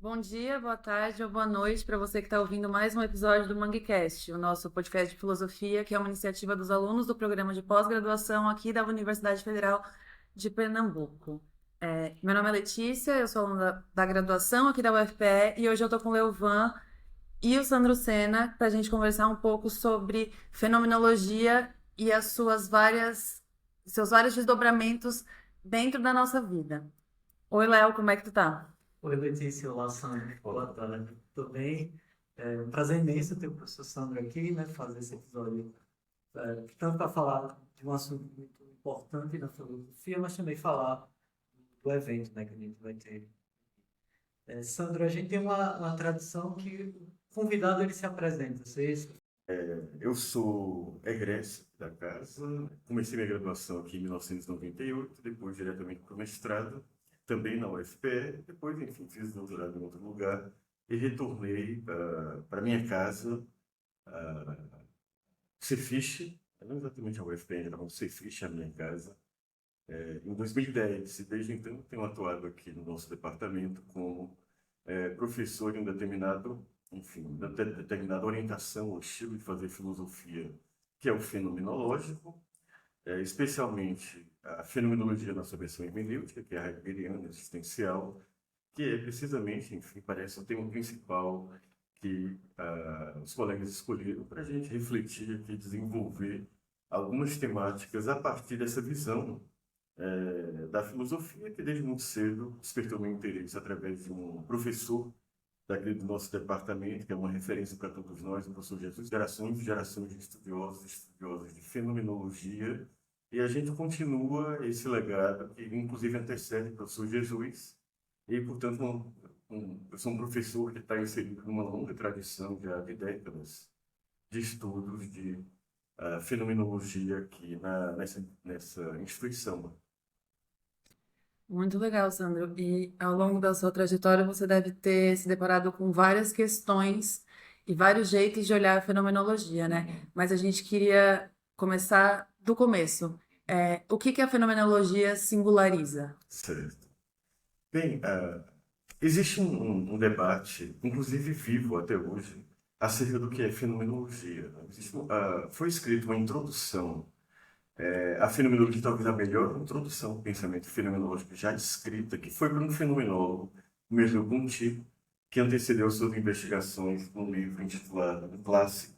Bom dia, boa tarde ou boa noite para você que está ouvindo mais um episódio do MangueCast, o nosso podcast de filosofia, que é uma iniciativa dos alunos do programa de pós-graduação aqui da Universidade Federal de Pernambuco. Meu nome é Letícia, eu sou aluna da graduação aqui da UFPE e hoje eu estou com o Leuvan e o Sandro Sena para a gente conversar um pouco sobre fenomenologia e seus vários desdobramentos dentro da nossa vida. Oi, Léo, como é que tu tá? Oi, Letícia. Olá, Sandra. Boa tarde. Tudo bem? É um prazer imenso ter o professor Sandro aqui, né, fazer esse episódio, tanto para falar de um assunto muito importante na filosofia, mas também falar do evento, né, que a gente vai ter. Sandro, a gente tem uma tradição que o convidado ele se apresenta. Você... Eu sou egresso da casa, comecei minha graduação aqui em 1998, depois diretamente para o mestrado, também na UFPE, depois, enfim, fiz doutorado em outro lugar e retornei para minha casa, Cefiche, não exatamente a UFPE, ainda não, Cefiche é a minha casa, em 2010. E desde então tenho atuado aqui no nosso departamento como professor em um determinado, enfim, determinada orientação ou estilo de fazer filosofia, que é o fenomenológico, especialmente a fenomenologia na sua versão hermenêutica, que é a heideggeriana existencial, que é precisamente, enfim, parece o tema principal que os colegas escolheram para a gente refletir e desenvolver algumas temáticas a partir dessa visão da filosofia, que desde muito cedo despertou meu interesse através de um professor daquele do nosso departamento, que é uma referência para todos nós, o professor Jesus, gerações e gerações de estudiosos e estudiosas de fenomenologia, e a gente continua esse legado, que inclusive antecede o professor Jesus, e, portanto, eu sou um professor que está inserido numa longa tradição já de décadas de estudos de fenomenologia aqui nessa instituição. Muito legal, Sandro. E ao longo da sua trajetória, você deve ter se deparado com várias questões e vários jeitos de olhar a fenomenologia, né? Mas a gente queria começar do começo. O que que a fenomenologia singulariza? Certo. Bem, existe um debate, inclusive vivo até hoje, acerca do que é fenomenologia, né? Foi escrita uma introdução à fenomenologia, talvez a melhor introdução ao pensamento fenomenológico já escrita, que foi por um fenomenólogo, Merleau-Ponty, que antecedeu suas investigações num livro intitulado, um clássico,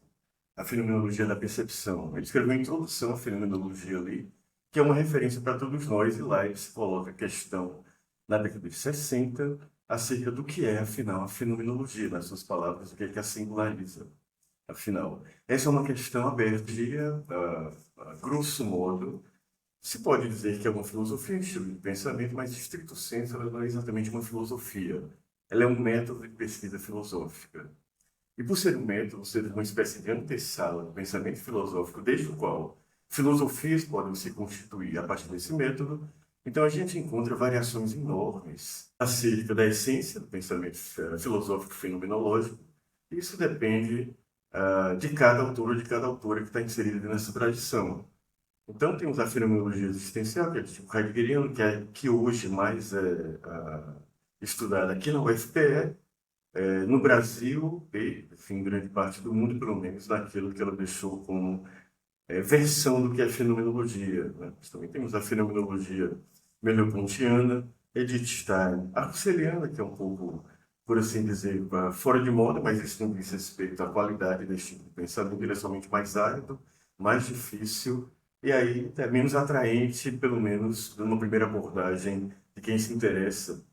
A Fenomenologia da Percepção. Ele escreveu uma introdução à fenomenologia ali, que é uma referência para todos nós, e lá ele se coloca a questão, na década de 60, acerca do que é, afinal, a fenomenologia, nas suas palavras, o que é que a singulariza. Afinal, essa é uma questão aberta e, grosso modo, se pode dizer que é uma filosofia, um estilo de pensamento, mas, em estrito senso, ela não é exatamente uma filosofia. Ela é um método de pesquisa filosófica. E por ser um método, ser uma espécie de antessala do pensamento filosófico, desde o qual filosofias podem se constituir a partir desse método, então a gente encontra variações enormes acerca da essência do pensamento filosófico fenomenológico. Isso depende de cada autor ou de cada autora que está inserida nessa tradição. Então temos a fenomenologia existencial, que é do tipo heideggeriano, que hoje mais é estudada aqui na UFPE, no Brasil e, enfim, em grande parte do mundo, pelo menos naquilo que ela deixou como versão do que é fenomenologia, né? Nós também temos a fenomenologia merleau-pontiana, Edith Stein, a Husserliana, que é um pouco, por assim dizer, fora de moda, mas isso não diz respeito à qualidade desse tipo de pensamento. Ele é somente mais árido, mais difícil, e aí é menos atraente, pelo menos numa primeira abordagem de quem se interessa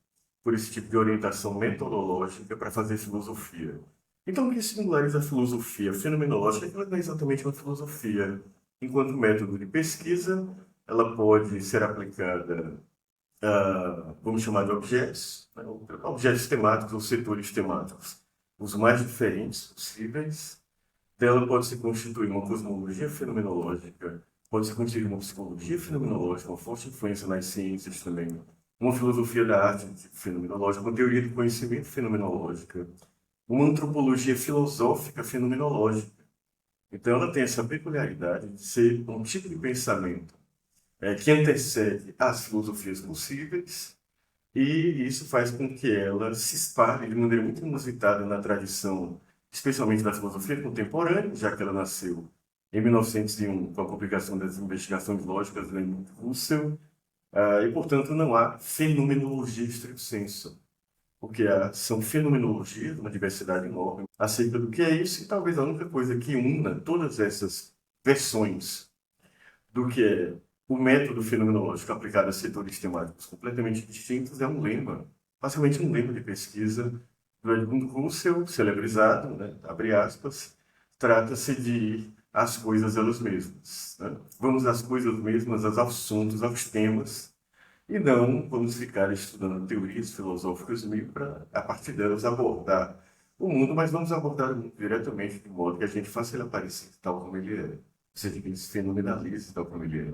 por esse tipo de orientação metodológica para fazer filosofia. Então, o que singulariza a filosofia fenomenológica é que ela não é exatamente uma filosofia. Enquanto método de pesquisa, ela pode ser aplicada a, vamos chamar de objetos, né, objetos temáticos ou setores temáticos, os mais diferentes possíveis. Dela pode se constituir uma cosmologia fenomenológica, pode se constituir uma psicologia fenomenológica, uma forte influência nas ciências também, uma filosofia da arte fenomenológica, uma teoria do conhecimento fenomenológica, uma antropologia filosófica fenomenológica. Então, ela tem essa peculiaridade de ser um tipo de pensamento que antecede as filosofias possíveis, E isso faz com que ela se espalhe de maneira muito inusitada na tradição, especialmente da filosofia contemporânea, já que ela nasceu em 1901 com a publicação das investigações lógicas do Edmund Husserl, e, portanto, não há fenomenologia estricto sensu, porque são fenomenologias, uma diversidade enorme acerca do que é isso, e talvez a única coisa que una todas essas versões do que é o método fenomenológico aplicado a setores temáticos completamente distintos é um lema, basicamente um lema de pesquisa do Edmund Husserl, celebrizado, né, abre aspas, trata-se de as coisas elas mesmas. Né? Vamos às coisas mesmas, aos assuntos, aos temas, e não vamos ficar estudando teorias filosóficas mil para, a partir delas, abordar o mundo, mas vamos abordar o mundo diretamente, de modo que a gente faça ele aparecer tal como ele é, ou seja, que ele se fenomenalize tal como ele é.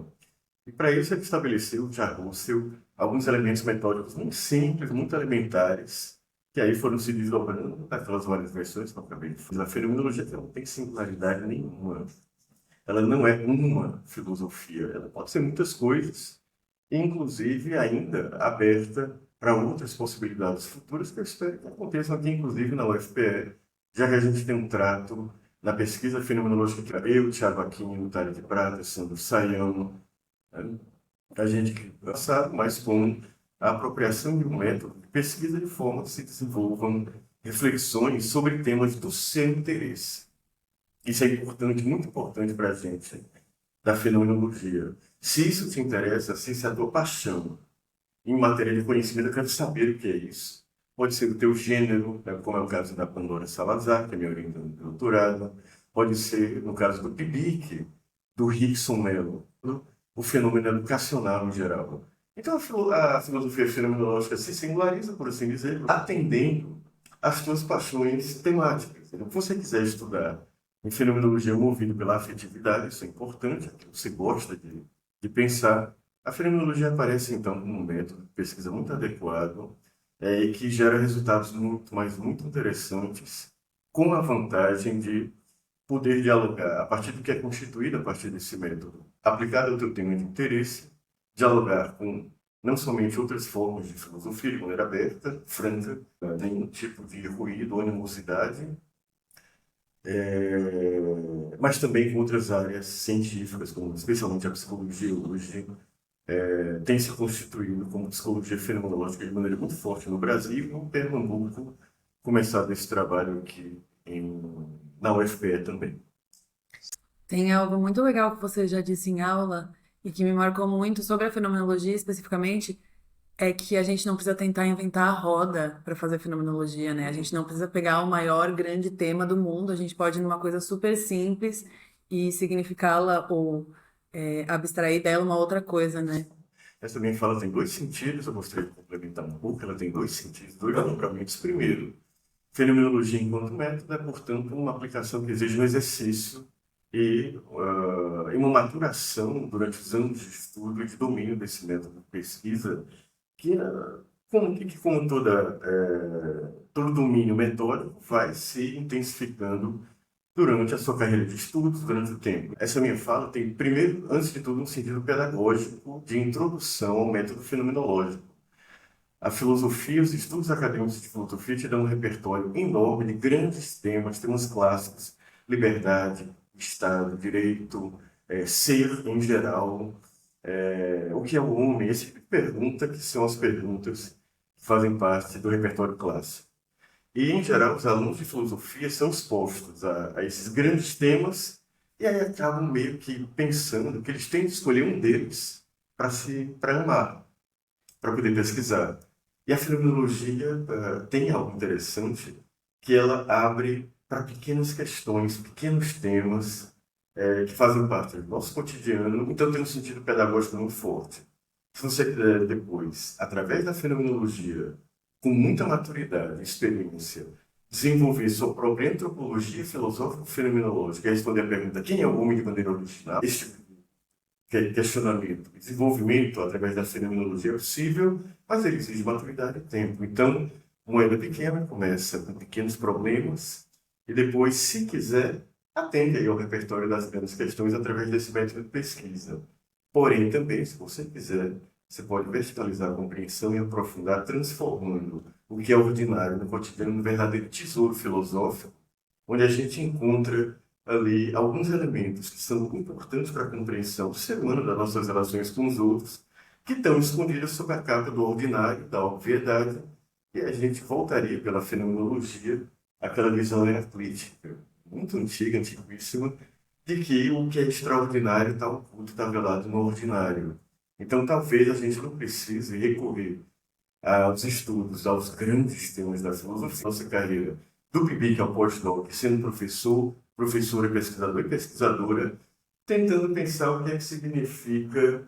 E para isso ele estabeleceu, já Russell, alguns elementos metódicos muito simples, muito elementares, que aí foram se desdobrando naquelas várias versões que eu acabei de fazer. A fenomenologia não tem singularidade nenhuma. Ela não é uma filosofia, ela pode ser muitas coisas, inclusive ainda aberta para outras possibilidades futuras que eu espero que aconteçam aqui, inclusive na UFPE, já que a gente tem um trato na pesquisa fenomenológica que eu, Thiago Aquino, Thalia de Prata, Sandro Sayão, né? A gente que passado, mas com a apropriação de um método de pesquisa de forma que se desenvolvam reflexões sobre temas do seu interesse. Isso é importante, muito importante para a gente, da fenomenologia. Se isso te interessa, se isso é a tua paixão em matéria de conhecimento, eu quero saber o que é isso. Pode ser o teu gênero, né, como é o caso da Pandora Salazar, que é minha orientanda de doutorado. Pode ser, no caso do PIBIC, do Rickson Mello, o fenômeno educacional em geral. Então, a filosofia fenomenológica se singulariza, por assim dizer, atendendo às tuas paixões temáticas. Se você quiser estudar em fenomenologia movido pela afetividade, isso é importante, é que você gosta de pensar. A fenomenologia aparece, então, como um método de pesquisa muito adequado e que gera resultados muito, mas muito interessantes, com a vantagem de poder dialogar a partir do que é constituído a partir desse método, aplicado ao teu tema de interesse, dialogar com não somente outras formas de filosofia de maneira aberta, franca, nenhum tipo de ruído ou animosidade, mas também com outras áreas científicas, como especialmente a psicologia hoje, tem se constituído como psicologia fenomenológica de maneira muito forte no Brasil e em Pernambuco, começado esse trabalho aqui na UFPE também. Tem algo muito legal que você já disse em aula e que me marcou muito sobre a fenomenologia especificamente, é que a gente não precisa tentar inventar a roda para fazer fenomenologia, né? A gente não precisa pegar o maior, grande tema do mundo, a gente pode ir numa coisa super simples e significá-la ou abstrair dela uma outra coisa, né? Essa minha fala tem dois sentidos, eu gostaria de complementar um pouco, ela tem dois sentidos, dois desdobramentos. Primeiro, fenomenologia enquanto método é, portanto, uma aplicação que exige um exercício e uma maturação durante os anos de estudo e de domínio desse método de pesquisa, que, como todo domínio metódico, vai se intensificando durante a sua carreira de estudos, durante o tempo. Essa minha fala tem, primeiro, antes de tudo, um sentido pedagógico de introdução ao método fenomenológico. A filosofia, os estudos acadêmicos de filosofia te dão um repertório enorme de grandes temas, temas clássicos, liberdade, Estado, direito, ser em geral, o que é o homem, esse tipo de pergunta que são as perguntas que fazem parte do repertório clássico. E, em geral, os alunos de filosofia são expostos a esses grandes temas e aí acabam meio que pensando que eles têm que escolher um deles para amar, para poder pesquisar. E a fenomenologia tem algo interessante que ela abre para pequenas questões, pequenos temas que fazem parte do nosso cotidiano, então tem um sentido pedagógico muito forte. Se você quiser depois, através da fenomenologia, com muita maturidade e experiência, desenvolver sua própria antropologia filosófico-fenomenológica e responder a pergunta quem é o homem de maneira original, esse tipo de questionamento, desenvolvimento através da fenomenologia é possível, mas ele exige maturidade e tempo. Então, moeda pequena começa com pequenos problemas e depois, se quiser, atende aí ao repertório das grandes questões através desse método de pesquisa. Porém, também, se você quiser, Você pode verticalizar a compreensão e aprofundar, transformando o que é ordinário no cotidiano num verdadeiro tesouro filosófico, onde a gente encontra ali alguns elementos que são importantes para a compreensão do ser humano, das nossas relações com os outros, que estão escondidos sob a capa do ordinário, da obviedade, e a gente voltaria pela fenomenologia àquela visão heraclítica, muito antiga, antiquíssima, de que o que é extraordinário está oculto, está velado no ordinário. Então, talvez a gente não precise recorrer aos estudos, aos grandes temas da filosofia, nossa carreira, do PIBIC ao pós-doc, sendo professor, professora, pesquisador e pesquisadora, tentando pensar o que é que significa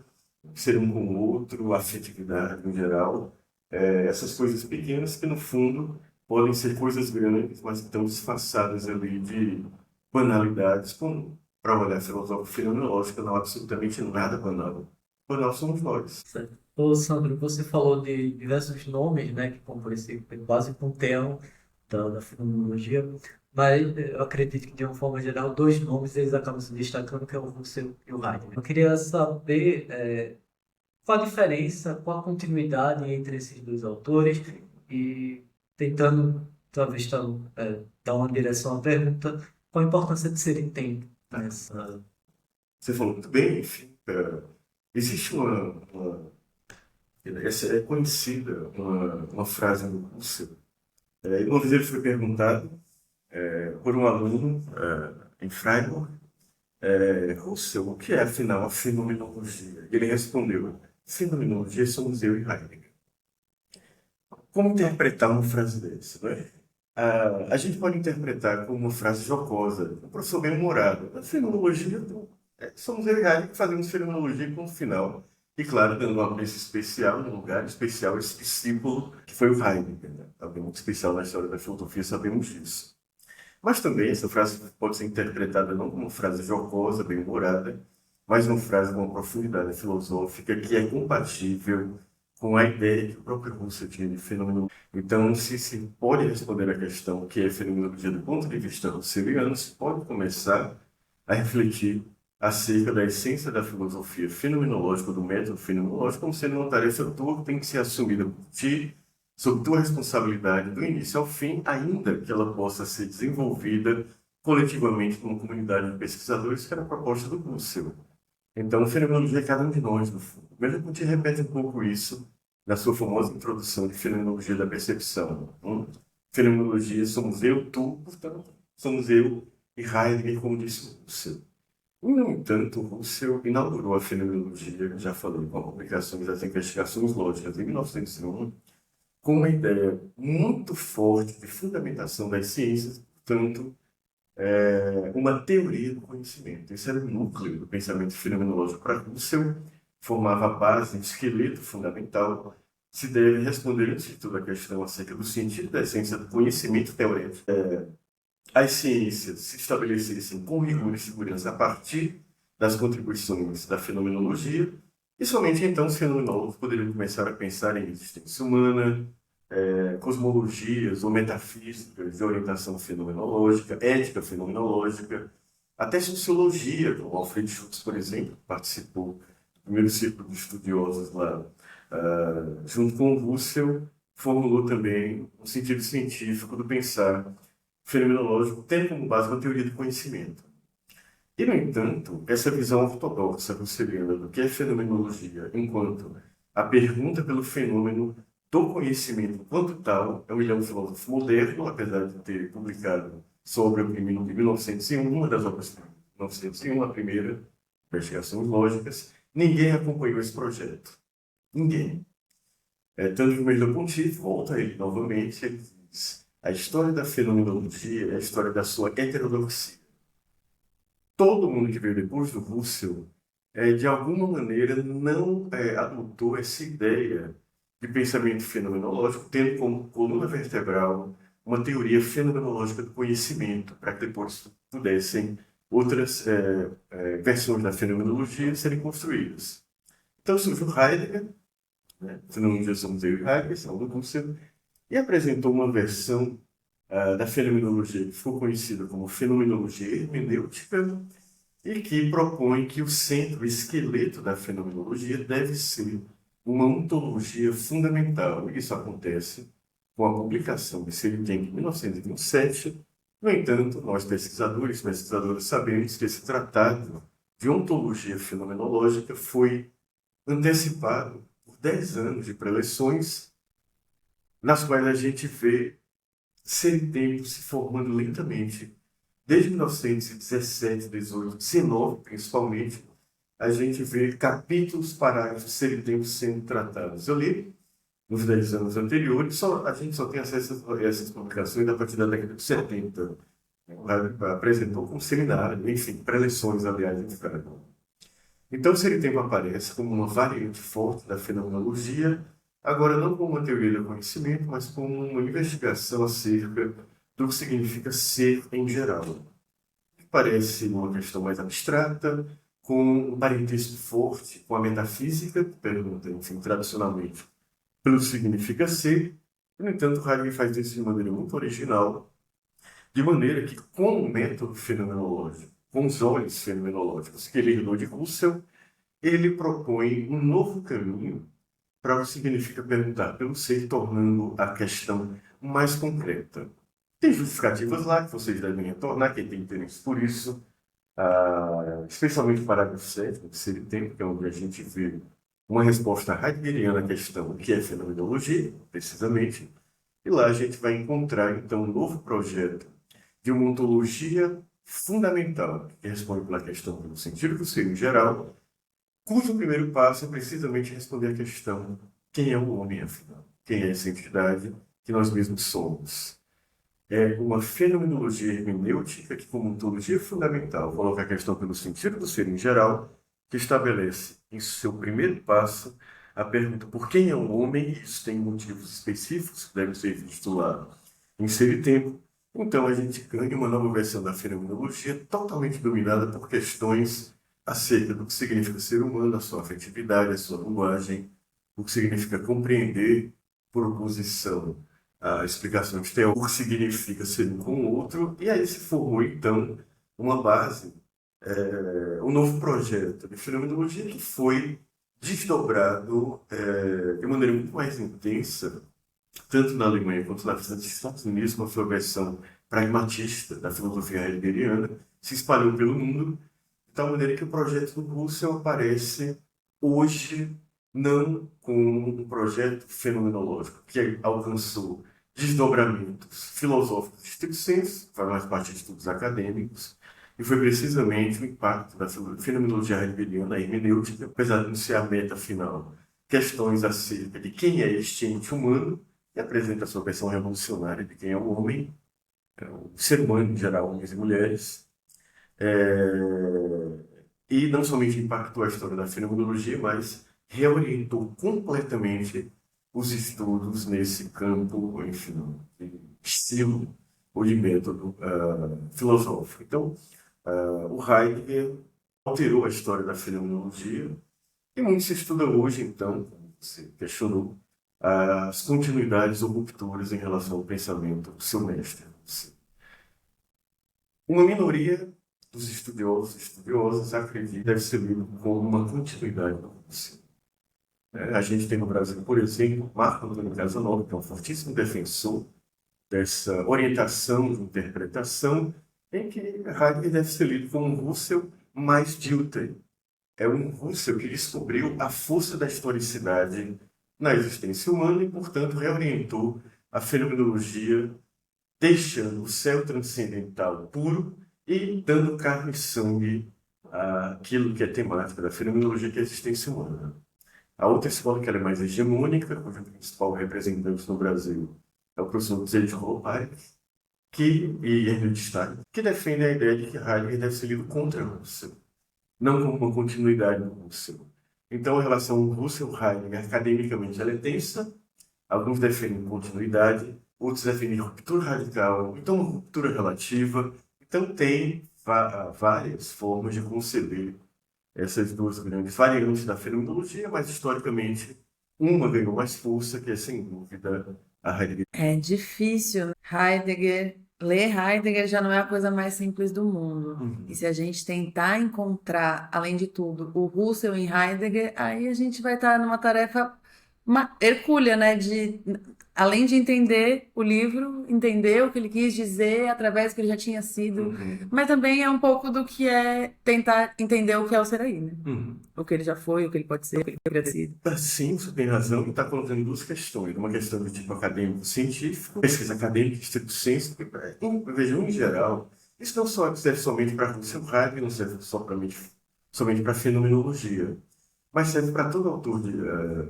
ser um com o outro, a afetividade em geral, essas coisas pequenas que, no fundo, podem ser coisas grandes, mas que estão disfarçadas ali de banalidades, como, para olhar filosófico fenomenológico, não há absolutamente nada banal. Banal somos nós. Certo. Ô, Sandro, você falou de diversos nomes, né, que compõem esse quase panteão da fenomenologia, mas eu acredito que, de uma forma geral, dois nomes eles acabam se destacando, que é o Russell e o Heidegger. Eu queria saber qual a diferença, qual a continuidade entre esses dois autores e tentando, talvez, dar uma direção à pergunta, qual a importância de serem tempo nessa... Você falou muito bem, enfim. Existe essa é conhecida, uma frase do Russell. Uma vez ele foi perguntado por um aluno em Freiburg, Russell, o que é afinal a fenomenologia? E ele respondeu, fenomenologia somos eu e Heidegger. Como interpretar uma frase dessa, não é? A gente pode interpretar como uma frase jocosa, um professor bem-humorado. A fenomenologia, somos eu e Heidegger que fazemos fenomenologia com o final. E, claro, dando uma preço especial, num lugar especial, esse discípulo que foi o Heidegger. Né? Alguém muito especial na história da filosofia, sabemos disso. Mas também essa frase pode ser interpretada não como uma frase jocosa, bem-humorada, mas uma frase com uma profundidade filosófica que é compatível com a ideia que o próprio Russell tinha de fenomenologia. Então, se pode responder a questão o que é fenomenologia do ponto de vista russeliano, se pode começar a refletir acerca da essência da filosofia fenomenológica, do método fenomenológico, como sendo uma tarefa tua que tem que ser assumida por ti, sob tua responsabilidade do início ao fim, ainda que ela possa ser desenvolvida coletivamente como comunidade de pesquisadores, que era a proposta do Russell. Então, a fenomenologia é cada um de nós, no fundo. Merleau-Ponty repete um pouco isso na sua famosa introdução de Fenomenologia da Percepção. Fenomenologia somos eu, tu, portanto, somos eu e Heidegger, como disse o Russell. No entanto, o Russell inaugurou a fenomenologia, já falei, com a publicação das Investigações Lógicas, em 1901, com uma ideia muito forte de fundamentação das ciências, portanto, uma teoria do conhecimento. Esse era o núcleo do pensamento fenomenológico para Russell, formava a base, um esqueleto fundamental. Se deve responder antes de tudo a questão acerca do sentido da essência do conhecimento teórico. As ciências se estabelecessem com rigor e segurança a partir das contribuições da fenomenologia, e somente então os fenomenólogos poderiam começar a pensar em existência humana, cosmologias ou metafísicas de orientação fenomenológica, ética fenomenológica, até sociologia, como Alfred Schutz, por exemplo, participou do primeiro círculo de estudiosos lá, junto com o Russell, formulou também um sentido científico do pensar fenomenológico, tendo como base uma teoria do conhecimento. E, no entanto, essa visão ortodoxa russeliana do que é fenomenologia, enquanto a pergunta pelo fenômeno do conhecimento quanto tal, ele é um filósofo moderno, apesar de ter publicado sobre o primeiro de 1901, uma das obras de 1901, a primeira, Investigações Lógicas. Ninguém acompanhou esse projeto. Ninguém. Tanto que o Merleau-Ponty volta a ele novamente, ele diz, a história da fenomenologia é a história da sua heterodoxia. Todo mundo que veio depois do Russell, de alguma maneira, não adotou essa ideia de pensamento fenomenológico, tendo como coluna vertebral uma teoria fenomenológica do conhecimento, para que depois pudessem outras versões da fenomenologia serem construídas. Então surgiu Heidegger, fenomenologia somos eu e Heidegger, são do Russell, e apresentou uma versão da fenomenologia que ficou conhecida como fenomenologia hermenêutica e que propõe que o centro, o esqueleto da fenomenologia deve ser uma ontologia fundamental. E isso acontece com a publicação de Ser e Tempo em 1927. No entanto, nós pesquisadoras, sabemos que esse tratado de ontologia fenomenológica foi antecipado por 10 anos de preleções, nas quais a gente vê Ser e Tempo se formando lentamente. Desde 1917, 18, 19 principalmente, a gente vê capítulos, parágrafos, Ser e Tempo sendo tratados. Eu li nos 10 anos anteriores, a gente só tem acesso a essas publicações a partir da década de 70. Apresentou como seminário, enfim, preleções, aliás, de cada um. Então, o Ser e Tempo aparece como uma variante forte da fenomenologia, agora não como uma teoria do conhecimento, mas como uma investigação acerca do que significa ser em geral. Parece uma questão mais abstrata, com um parentesco forte com a metafísica, que pergunta, enfim, tradicionalmente, pelo que significa ser. No entanto, Heidegger faz isso de maneira muito original, de maneira que, com o método fenomenológico, com os olhos fenomenológicos que ele herdou de Husserl, ele propõe um novo caminho para o que significa perguntar pelo ser, tornando a questão mais concreta. Tem justificativas lá que vocês devem retornar, quem tem interesse por isso, especialmente o parágrafo 7, de Ser e Tempo, que é onde a gente vê uma resposta heideggeriana à questão do que é fenomenologia, precisamente, e lá a gente vai encontrar, então, um novo projeto de uma ontologia fundamental, que responde pela questão do sentido do ser em geral, cujo primeiro passo é precisamente responder à questão: quem é o homem, afinal? Quem é essa entidade que nós mesmos somos? É uma fenomenologia hermenêutica que, como ontologia fundamental, coloca a questão pelo sentido do ser em geral, que estabelece em seu primeiro passo a pergunta por quem é o homem, e isso tem motivos específicos que devem ser vistos lá em Ser e Tempo. Então a gente ganha uma nova versão da fenomenologia totalmente dominada por questões acerca do que significa ser humano, a sua afetividade, a sua linguagem, o que significa compreender, por oposição a explicações teóricas, o que significa ser um com o outro, e aí se formou então uma base, um novo projeto de fenomenologia que foi desdobrado de maneira muito mais intensa, tanto na Alemanha quanto nos Estados Unidos, com a sua versão pragmatista da filosofia heideggeriana, se espalhou pelo mundo, de tal maneira que o projeto do Husserl aparece hoje não como um projeto fenomenológico, que alcançou desdobramentos filosóficos estrito sensu, faz mais parte de estudos acadêmicos, e foi precisamente o impacto da fenomenologia heideggeriana, a hermenêutica, apesar de não ser a meta final, questões acerca de quem é este ente humano, e apresenta a sua versão revolucionária de quem é o homem, o ser humano em geral, homens e mulheres, e não somente impactou a história da fenomenologia, mas reorientou completamente os estudos nesse campo, enfim, de estilo ou de método filosófico. Então, o Heidegger alterou a história da fenomenologia e muito se estuda hoje, então, como você questionou, as continuidades ou rupturas em relação ao pensamento do seu mestre. Uma minoria dos estudiosos e estudiosas acredita que deve ser lido como uma continuidade do Husserl. A gente tem no Brasil, por exemplo, Marco Antônio Casanova, que é um fortíssimo defensor dessa orientação de interpretação, em que Heidegger deve ser lido como um Husserl mais Dilthey. É um Husserl que descobriu a força da historicidade na existência humana e, portanto, reorientou a fenomenologia, deixando o céu transcendental puro e dando carne e sangue àquilo que é temática da fenomenologia, que é a existência humana. A outra escola, que ela é mais hegemônica, cujo principal representante no Brasil é o professor Zelig Holopainen, e Ernest Stein, que defende a ideia de que Heidegger deve ser lido contra Husserl, não como uma continuidade do Husserl. Então, a relação Husserl-Heidegger, academicamente, ela é tensa. Alguns defendem continuidade, outros defendem ruptura radical, então uma ruptura relativa. Então, tem várias formas de conceber essas duas grandes variantes da fenomenologia, mas, historicamente, uma ganhou mais força, que é, sem dúvida, a Heidegger. É difícil. Ler Heidegger já não é a coisa mais simples do mundo. E se a gente tentar encontrar, além de tudo, o Husserl em Heidegger, aí a gente vai estar numa tarefa uma hercúlea, né? Além de entender o livro, entender o que ele quis dizer através do que ele já tinha sido, Uhum. mas também é um pouco do que é tentar entender o que é o Seraí, né? Uhum. O que ele já foi, o que ele pode ser, o que ele poderia ter sido. Sim, você tem razão, e está colocando duas questões. Uma questão do tipo acadêmico-científico, pesquisa acadêmica, estrito senso, vejam, em geral, isso não só serve somente para Russell Heidegger, não serve somente para fenomenologia, mas serve para todo autor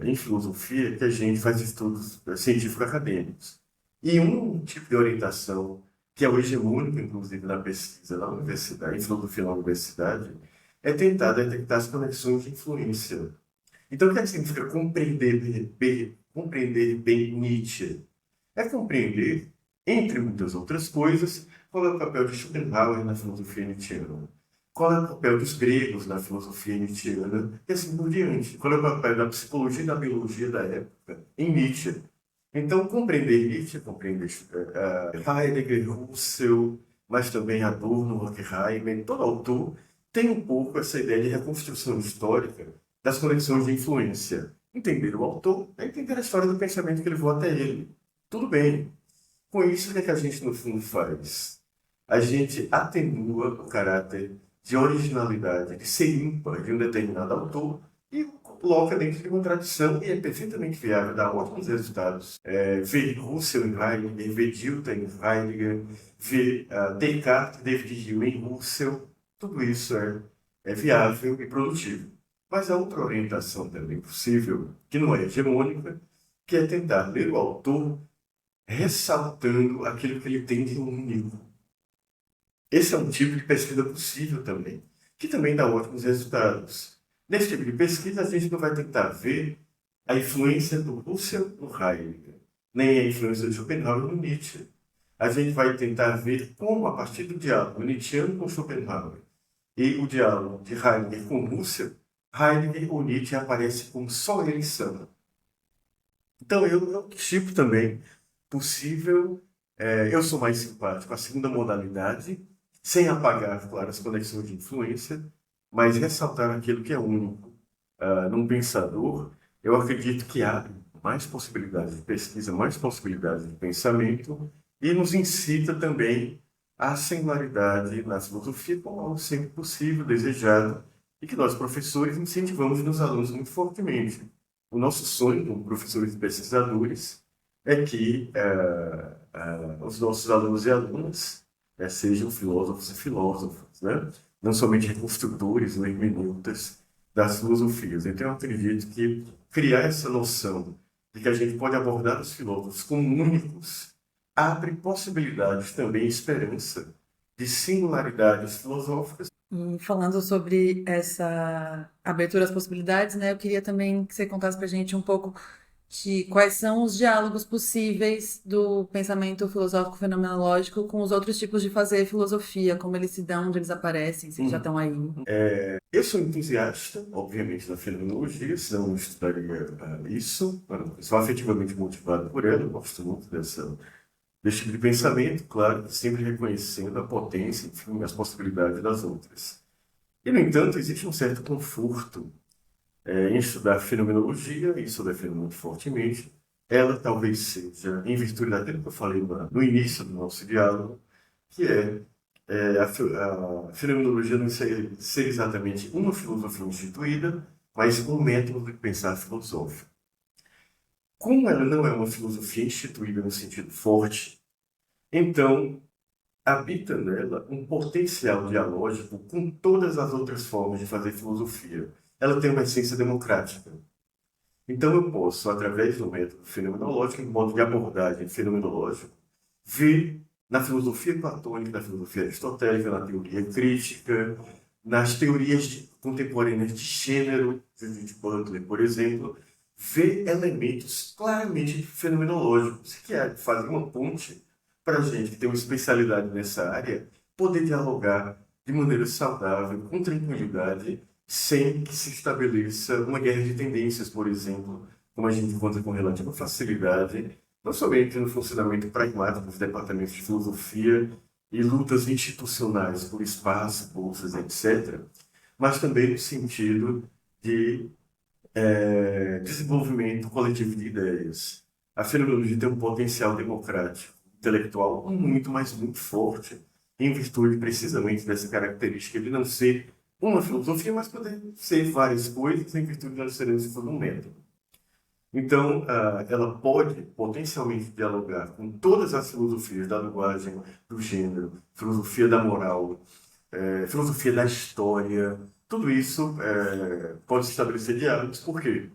em filosofia que a gente faz estudos científico-acadêmicos. E um tipo de orientação que é o hegemônico, inclusive, na pesquisa na universidade, em filosofia na universidade, é tentar detectar as conexões de influência. Então, o que é que significa compreender bem Nietzsche? É compreender, entre muitas outras coisas, qual é o papel de Schopenhauer na filosofia nietzschiana, qual é o papel dos gregos na filosofia nietzschiana, e assim por diante. Qual é o papel da psicologia e da biologia da época em Nietzsche. Então, compreender Nietzsche, compreender Heidegger, Husserl, mas também Adorno, Horkheimer, todo autor tem um pouco essa ideia de reconstrução histórica das conexões de influência. Entender o autor é entender a história do pensamento que levou até ele. Tudo bem. Com isso, o que é que a gente, no fundo, faz? A gente atenua o caráter de originalidade, de ser ímpar de um determinado autor e o coloca dentro de uma tradição e é perfeitamente viável, dá ótimos resultados. Ver Husserl em Heidegger, ver Dilthey em Heidegger, ver Descartes, David Hume em Husserl, tudo isso é viável e produtivo. Mas há outra orientação também possível, que não é hegemônica, que é tentar ler o autor ressaltando aquilo que ele tem de único. Esse é um tipo de pesquisa possível também, que também dá ótimos resultados. Nesse tipo de pesquisa, a gente não vai tentar ver a influência do Husserl no Heidegger, nem a influência de Schopenhauer no Nietzsche. A gente vai tentar ver como, a partir do diálogo nietzschiano com Schopenhauer e o diálogo de Heidegger com Husserl, Heidegger ou Nietzsche aparece como só eles são. Então, eu tipo também possível. Eu sou mais simpático à segunda modalidade, sem apagar, claro, as conexões de influência, mas ressaltar aquilo que é único num pensador. Eu acredito que há mais possibilidades de pesquisa, mais possibilidades de pensamento, e nos incita também à singularidade na filosofia como algo sempre possível, desejado, e que nós, professores, incentivamos nos alunos muito fortemente. O nosso sonho, como professores e pesquisadores, é que os nossos alunos e alunas sejam filósofos e filósofas, né? Não somente reconstrutores ou hermeneutas das filosofias. Então, eu acredito que criar essa noção de que a gente pode abordar os filósofos como únicos abre possibilidades também, esperança de singularidades filosóficas. E falando sobre essa abertura às possibilidades, né, eu queria também que você contasse para a gente um pouco de quais são os diálogos possíveis do pensamento filosófico fenomenológico com os outros tipos de fazer filosofia, como eles se dão, onde eles aparecem, se eles já estão aí. Eu sou entusiasta, obviamente, da fenomenologia, senão eu estudaria isso. Eu sou afetivamente motivado por ela, eu gosto muito desse tipo de pensamento, claro, sempre reconhecendo a potência, enfim, as possibilidades das outras. E, no entanto, existe um certo conforto em estudar fenomenologia, isso eu defendo muito fortemente. Ela talvez seja, em virtude daquilo que eu falei no início do nosso diálogo, que a fenomenologia não ser exatamente uma filosofia instituída, mas um método de pensar filosófico. Como ela não é uma filosofia instituída no sentido forte, então habita nela um potencial dialógico com todas as outras formas de fazer filosofia. Ela tem uma essência democrática. Então eu posso, através do método fenomenológico, um modo de abordagem fenomenológico, ver na filosofia platônica, na filosofia aristotélica, na teoria crítica, nas teorias contemporâneas de gênero, de Judith Butler, por exemplo, ver elementos claramente fenomenológicos que fazem uma ponte para a gente que tem uma especialidade nessa área poder dialogar de maneira saudável, com tranquilidade, sem que se estabeleça uma guerra de tendências, por exemplo, como a gente encontra com relativa facilidade, não somente no funcionamento pragmático dos departamentos de filosofia e lutas institucionais por espaço, bolsas, etc., mas também no sentido de desenvolvimento coletivo de ideias. A fenomenologia tem um potencial democrático, intelectual muito, mas muito forte, em virtude precisamente dessa característica de não ser uma filosofia, mas poder ser várias coisas em virtude da excelência do método. Então, ela pode potencialmente dialogar com todas as filosofias da linguagem, do gênero, filosofia da moral, filosofia da história. Tudo isso pode se estabelecer diálogos. Por quê?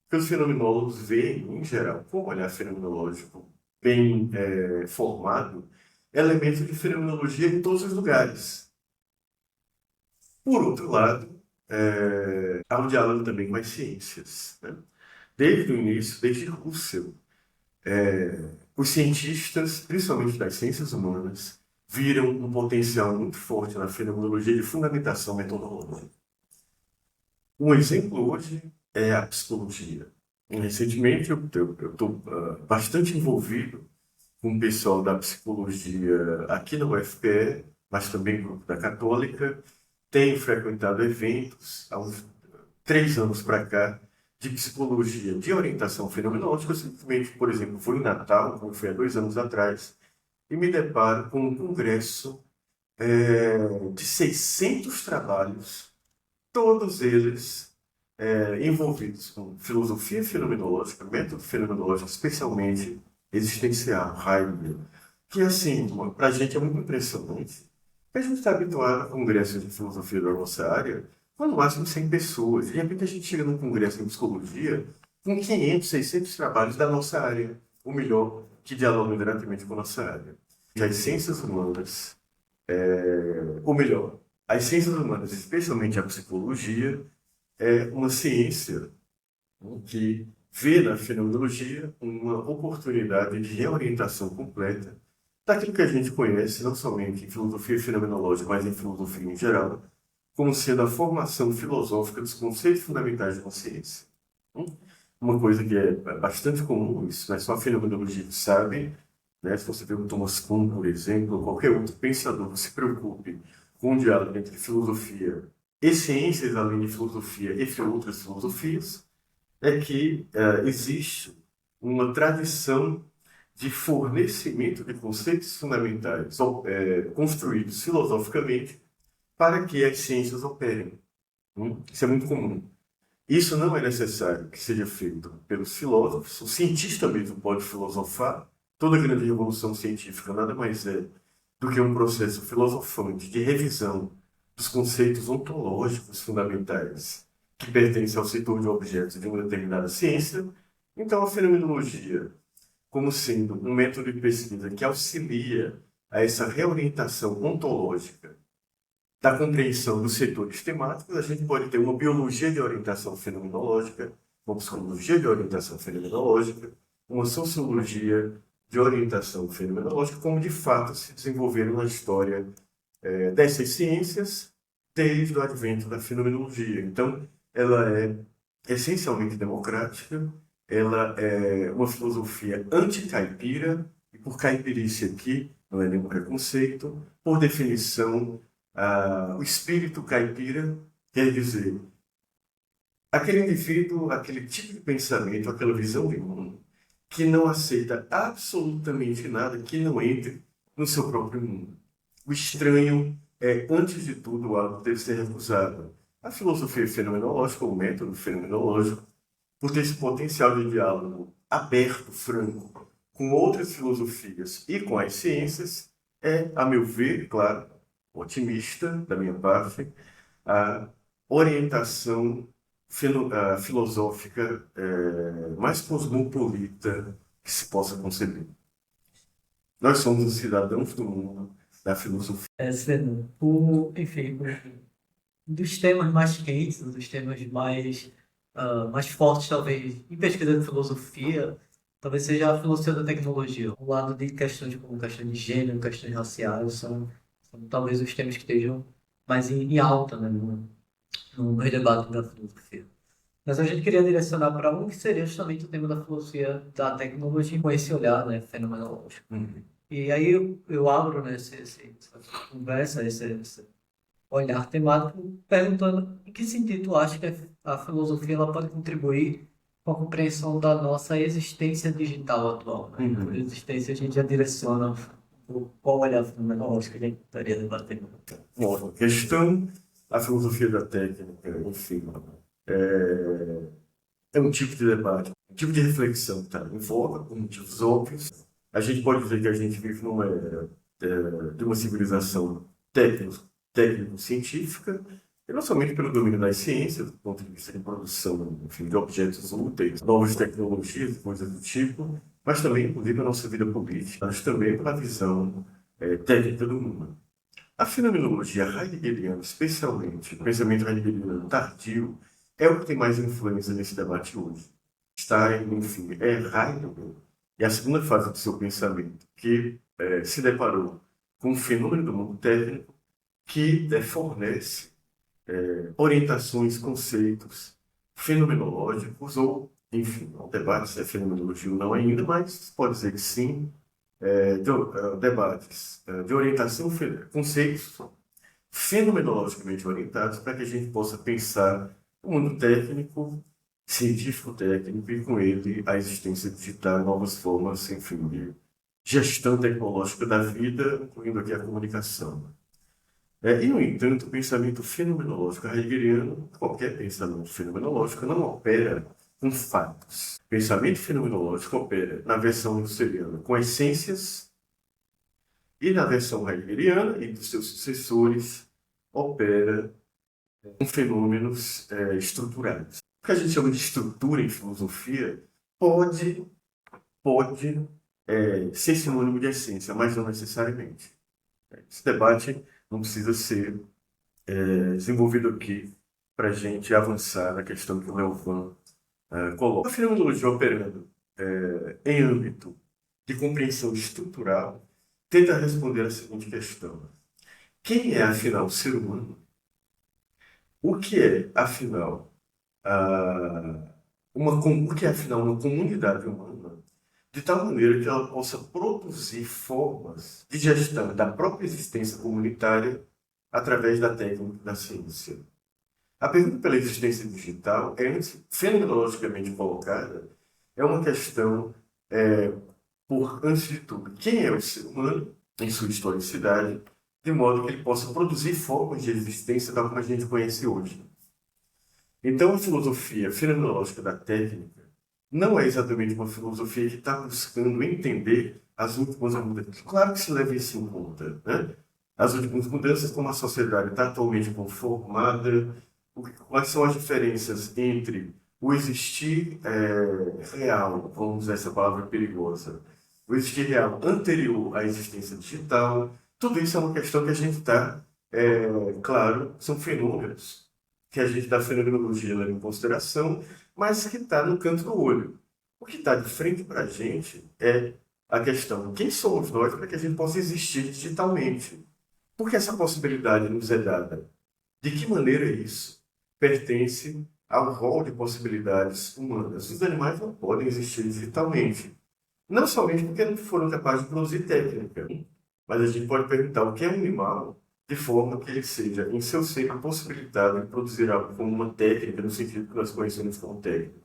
Porque os fenomenólogos veem, em geral, com um olhar fenomenológico bem formado, elementos de fenomenologia em todos os lugares. Por outro lado, há um diálogo também com as ciências, né? Desde o início, desde Russell, os cientistas, principalmente das ciências humanas, viram um potencial muito forte na fenomenologia de fundamentação metodológica. Um exemplo hoje é a psicologia. Recentemente, eu estou bastante envolvido com o pessoal da psicologia aqui na UFPE, mas também no grupo da Católica. Tenho frequentado eventos há uns 3 anos para cá de psicologia de orientação fenomenológica. Eu simplesmente, por exemplo, fui em Natal, como foi há 2 anos atrás, e me deparo com um congresso de 600 trabalhos, todos eles envolvidos com filosofia fenomenológica, método fenomenológico, especialmente existencial, Heidegger, que, assim, para a gente é muito impressionante. A gente está habituado a congressos de filosofia da nossa área com no máximo 100 pessoas. De repente a gente chega num congresso em psicologia com 500, 600 trabalhos da nossa área, ou melhor, que dialogam diretamente com a nossa área. E as ciências humanas, ou melhor, as ciências humanas, especialmente a psicologia, é uma ciência que vê na fenomenologia uma oportunidade de reorientação completa daquilo que a gente conhece, não somente em filosofia fenomenológica, mas em filosofia em geral, como sendo a formação filosófica dos conceitos fundamentais da ciência. Uma coisa que é bastante comum, isso não é só a fenomenologia que sabe, né? Se você vê o Thomas Kuhn, por exemplo, ou qualquer outro pensador que se preocupe com o diálogo entre filosofia e ciências, além de filosofia e outras filosofias, é que existe uma tradição de fornecimento de conceitos fundamentais construídos filosoficamente para que as ciências operem. Isso é muito comum. Isso não é necessário que seja feito pelos filósofos. O cientista mesmo pode filosofar. Toda grande revolução científica nada mais é do que um processo filosofante de revisão dos conceitos ontológicos fundamentais que pertencem ao setor de objetos de uma determinada ciência. Então, a fenomenologia, como sendo um método de pesquisa que auxilia a essa reorientação ontológica da compreensão dos setores temáticos, a gente pode ter uma biologia de orientação fenomenológica, uma psicologia de orientação fenomenológica, uma sociologia de orientação fenomenológica, como de fato se desenvolveram na história dessas ciências desde o advento da fenomenologia. Então, ela é essencialmente democrática, ela é uma filosofia anticaipira, e por caipirice aqui não é nenhum preconceito, por definição, o espírito caipira quer dizer aquele indivíduo, aquele tipo de pensamento, aquela visão de mundo que não aceita absolutamente nada que não entre no seu próprio mundo. O estranho é, antes de tudo, algo que deve ser recusado. A filosofia fenomenológica, o método fenomenológico, por ter esse potencial de diálogo aberto, franco, com outras filosofias e com as ciências, é, a meu ver, claro, otimista da minha parte, a orientação filosófica mais cosmopolita que se possa conceber. Nós somos os cidadãos do mundo da filosofia. Fernando, enfim, um dos temas mais quentes, um dos temas mais fortes, talvez, em pesquisa de filosofia, talvez seja a filosofia da tecnologia. O lado de questões como questão de gênero, questões raciais, são talvez os temas que estejam mais em alta, né, no debate da filosofia. Mas a gente queria direcionar para um que seria justamente o tema da filosofia da tecnologia, com esse olhar, né, fenomenológico. E aí eu abro, né, essa conversa, esse olhar temático, perguntando em que sentido tu acha que a filosofia ela pode contribuir com a compreensão da nossa existência digital atual, né? Uhum. A existência a gente já direciona qual olhar fenomenológico que a gente estaria debatendo. Bom, a questão, a filosofia da técnica, enfim, é, é um tipo de debate, um tipo de reflexão que está em voga, por motivos óbvios. A gente pode dizer que a gente vive numa era de uma civilização técnico-científica, e não somente pelo domínio das ciências, do ponto de vista de produção, enfim, de objetos úteis, novas tecnologias, coisas do tipo, mas também, inclusive, a nossa vida política, mas também pela visão técnica do mundo. A fenomenologia heideggeriana, especialmente o pensamento heideggeriano tardio, é o que tem mais influência nesse debate hoje. Stein, enfim, é Heidegger, e a segunda fase do seu pensamento, que se deparou com um fenômeno do mundo técnico que fornece orientações, conceitos fenomenológicos, ou, enfim, o debate se é fenomenologia ou não ainda, mas pode dizer que sim, debates de orientação, conceitos fenomenologicamente orientados para que a gente possa pensar o mundo técnico, científico-técnico e com ele a existência digital, novas formas, enfim, de gestão tecnológica da vida, incluindo aqui a comunicação. E, no entanto, o pensamento fenomenológico heideggeriano, qualquer pensamento fenomenológico, não opera com fatos. O pensamento fenomenológico opera na versão husserliana com essências e na versão heideggeriana e dos seus sucessores opera com fenômenos estruturais. O que a gente chama de estrutura em filosofia pode ser sinônimo de essência, mas não necessariamente. Esse debate não precisa ser desenvolvido aqui para a gente avançar na questão que o Melvan coloca. A fenomenologia operando em âmbito de compreensão estrutural tenta responder a seguinte questão: quem é, afinal, o ser humano? O que é, afinal, o que é, afinal, uma comunidade humana? De tal maneira que ela possa produzir formas de gestão da própria existência comunitária através da técnica da ciência. A pergunta pela existência digital é, fenomenologicamente colocada, é uma questão, antes de tudo, quem é o ser humano em sua historicidade, de modo que ele possa produzir formas de existência da como a gente conhece hoje. Então, a filosofia fenomenológica da técnica não é exatamente uma filosofia que está buscando entender as últimas mudanças. Claro que se leva isso em conta, né? As últimas mudanças, como a sociedade está atualmente conformada, quais são as diferenças entre o existir real, vamos usar essa palavra perigosa, o existir real anterior à existência digital. Tudo isso é uma questão que a gente está, claro, são fenômenos que a gente dá fenomenologia leva em consideração, mas que está no canto do olho. O que está de frente para a gente é a questão: quem somos nós para que a gente possa existir digitalmente? Porque essa possibilidade nos é dada. De que maneira isso pertence ao rol de possibilidades humanas? Os animais não podem existir digitalmente. Não somente porque não foram capazes de produzir técnica, mas a gente pode perguntar o que é um animal de forma que ele seja, em seu ser, impossibilitado de produzir algo como uma técnica, no sentido que nós conhecemos como técnica.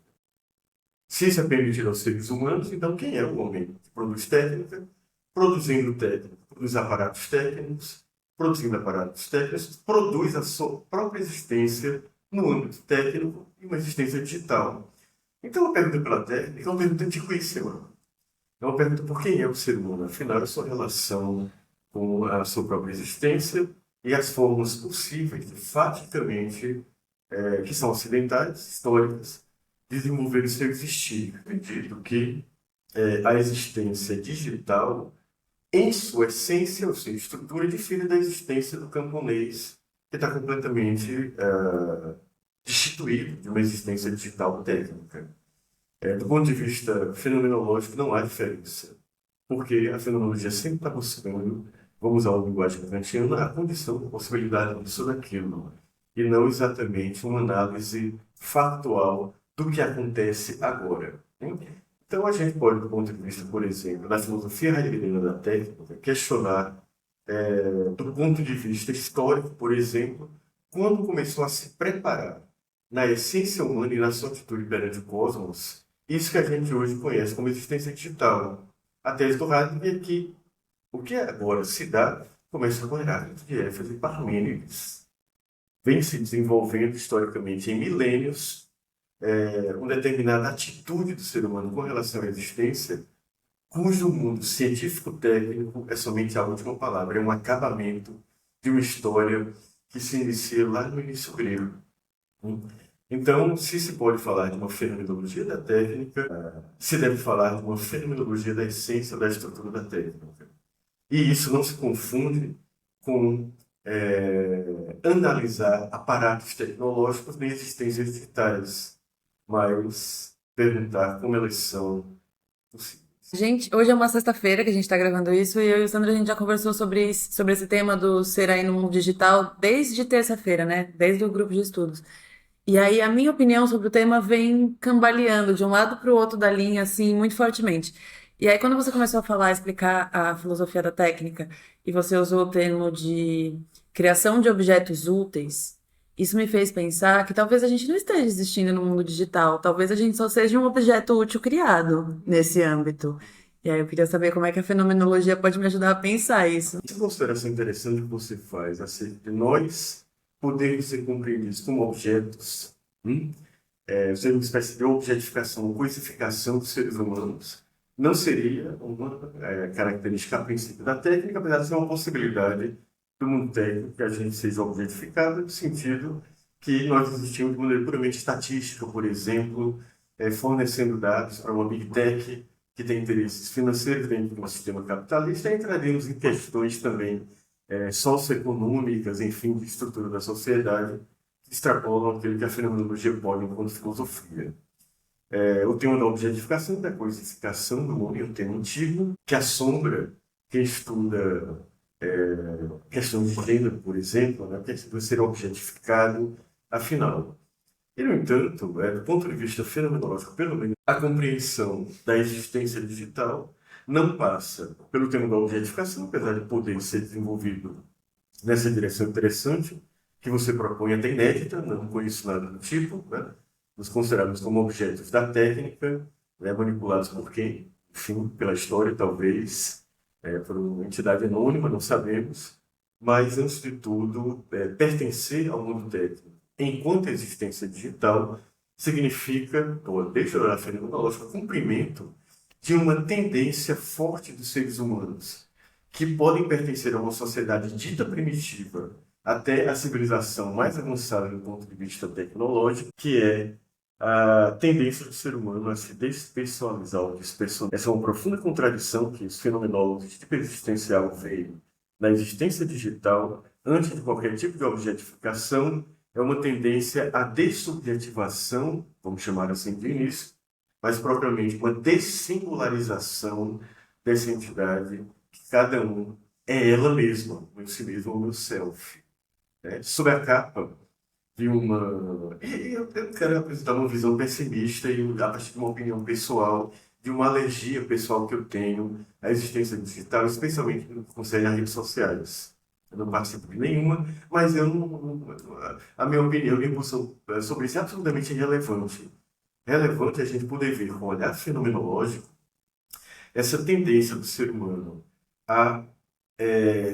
Se isso é permitido aos seres humanos, então quem é o homem que produz técnica, produzindo técnica, produz aparatos técnicos, produzindo aparatos técnicos, produz a sua própria existência no âmbito técnico e uma existência digital. Então, a pergunta pela técnica é uma pergunta de conhecimento. É uma pergunta por quem é o ser humano, afinal, a sua relação com a sua própria existência e as formas possíveis de, faticamente, que são ocidentais, históricas, desenvolver o seu existir. Acredito que a existência digital, em sua essência, ou seja, estrutura, difere da existência do camponês, que está completamente destituído de uma existência digital técnica. Do ponto de vista fenomenológico, não há diferença, porque a fenomenologia sempre está buscando, vamos usar a linguagem kantiana, a condição da possibilidade disso ou daquilo, e não exatamente uma análise factual do que acontece agora. Então, a gente pode, do ponto de vista, por exemplo, da filosofia heideggeriana da técnica, questionar do ponto de vista histórico, por exemplo, quando começou a se preparar na essência humana e na sua atitude perante o cosmos, isso que a gente hoje conhece como existência digital. A tese do Heidegger é que o que agora se dá começa com Heráclito de Éfeso e Parmênides. Vem se desenvolvendo historicamente em milênios uma determinada atitude do ser humano com relação à existência, cujo mundo científico-técnico é somente a última palavra, é um acabamento de uma história que se inicia lá no início grego. Então, se pode falar de uma fenomenologia da técnica, se deve falar de uma fenomenologia da essência da estrutura da técnica. E isso não se confunde com analisar aparatos tecnológicos nem existências digitais, mas perguntar como elas são possíveis. Gente, hoje é uma sexta-feira que a gente está gravando isso e eu e o Sandro a gente já conversou sobre esse tema do ser aí no mundo digital desde terça-feira, né? Desde o grupo de estudos. E aí a minha opinião sobre o tema vem cambaleando de um lado para o outro da linha, assim, muito fortemente. E aí quando você começou a falar, explicar a filosofia da técnica e você usou o termo de criação de objetos úteis, isso me fez pensar que talvez a gente não esteja existindo no mundo digital, talvez a gente só seja um objeto útil criado nesse âmbito. E aí eu queria saber como é que a fenomenologia pode me ajudar a pensar isso. Essa consideração interessante que você faz acerca de nós podermos ser compreendidos como objetos, ser uma espécie de objetificação, coisificação dos seres humanos, não seria uma característica a princípio da técnica, apesar de ser uma possibilidade do mundo técnico que a gente seja objetificado, no sentido que nós existimos de maneira puramente estatística, por exemplo, fornecendo dados para uma Big Tech que tem interesses financeiros dentro de um sistema capitalista, entraríamos em questões também socioeconômicas, enfim, de estrutura da sociedade, que extrapolam aquilo que a fenomenologia pode enquanto filosofia. O tema da objetificação, da coisificação do mundo, é um tema antigo que assombra quem estuda questão de gênero, por exemplo, né, que é ser objetificado, afinal. E, no entanto, do ponto de vista fenomenológico, pelo menos, a compreensão da existência digital não passa pelo tema da objetificação, apesar de poder ser desenvolvido nessa direção interessante, que você propõe até inédita, não conheço nada do tipo, né? Nos consideramos como objetos da técnica, né, manipulados por quem? Enfim, pela história, talvez, por uma entidade anônima, não sabemos, mas, antes de tudo, pertencer ao mundo técnico enquanto existência digital significa, ou desde a fenomenológica, cumprimento de uma tendência forte dos seres humanos, que podem pertencer a uma sociedade dita primitiva até a civilização mais avançada do ponto de vista tecnológico, que é a tendência do ser humano a se despessoalizar ou despersonalizar. Essa é uma profunda contradição que os fenomenólogos de tipo existencial veem na existência digital, antes de qualquer tipo de objetificação, é uma tendência à dessubjetivação, vamos chamar assim de início, mas propriamente uma dessingularização dessa entidade, que cada um é ela mesma, o meu si mesmo, o meu self. Sob a capa de uma... Eu quero apresentar uma visão pessimista e a partir de uma opinião pessoal, de uma alergia pessoal que eu tenho à existência digital, especialmente no que concerne a redes sociais. Eu não participo de nenhuma, mas a minha opinião, minha posição sobre isso é absolutamente irrelevante. Relevante a gente poder ver com um olhar fenomenológico essa tendência do ser humano a